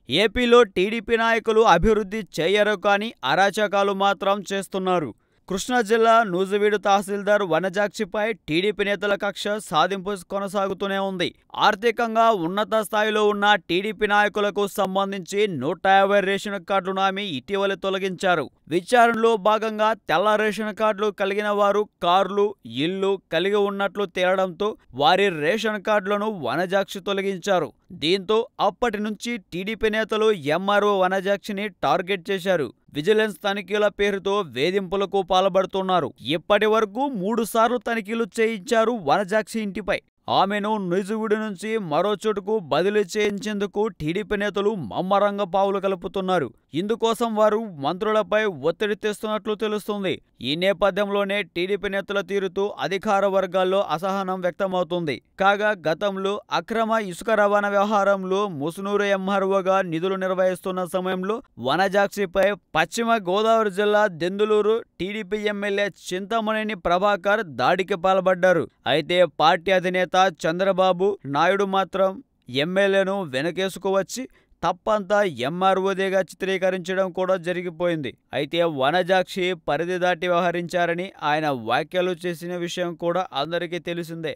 ఏపీలో టీడీపీ నాయకులు అభివృద్ధి చేయరు కానీ అరాచకాలు మాత్రం చేస్తున్నారు. కృష్ణా జిల్లా నూజివీడు తహసీల్దార్ వనజాక్షిపై టీడీపీ నేతల కక్ష సాధింపు కొనసాగుతూనే ఉంది. ఆర్థికంగా ఉన్నత స్థాయిలో ఉన్న టీడీపీ నాయకులకు సంబంధించి 150 రేషన్ కార్డులను ఆమె ఇటీవల తొలగించారు. విచారణలో భాగంగా తెల్ల రేషన్ కార్డులు కలిగిన వారు కార్లు, ఇల్లు కలిగి ఉన్నట్లు తేలడంతో వారి రేషన్ కార్డులను వనజాక్షి తొలగించారు. దీంతో అప్పటి నుంచి టీడీపీ నేతలు ఎంఆర్ఓ వనజాక్షిని టార్గెట్ చేశారు. విజిలెన్స్ తనిఖీల పేరుతో వేధింపులకు పాల్పడుతున్నారు. ఇప్పటి వరకు 3 సార్లు తనిఖీలు చేయించారు వనజాక్షి ఇంటిపై. ఆమెను నూజివీడు నుంచి మరో చోటుకు బదిలీ చేయించేందుకు టీడీపీ నేతలు మమ్మరంగా పావులు కలుపుతున్నారు. ఇందుకోసం వారు మంత్రులపై ఒత్తిడి తెస్తున్నట్లు తెలుస్తుంది. ఈ నేపథ్యంలోనే టీడీపీ నేతల తీరుతో అధికార వర్గాల్లో అసహనం వ్యక్తమవుతుంది. కాగా గతంలో అక్రమ ఇసుక రవాణా వ్యవహారంలో ముసునూరు ఎంఆర్ఓగా నిధులు నిర్వహిస్తున్న సమయంలో వనజాక్షిపై పశ్చిమ గోదావరి జిల్లా దెందులూరు టీడీపీ ఎమ్మెల్యే చింతమనేని ప్రభాకర్ దాడికి పాల్పడ్డారు. అయితే పార్టీ అధినేత చంద్రబాబు నాయుడు మాత్రం ఎమ్మెల్యేను వెనకేసుకువచ్చి తప్పంతా ఎంఆర్ఓదేగా చిత్రీకరించడం కూడా జరిగిపోయింది. అయితే వనజాక్షి పరిధి దాటి వ్యవహరించారని ఆయన వ్యాఖ్యలు చేసిన విషయం కూడా అందరికీ తెలిసిందే.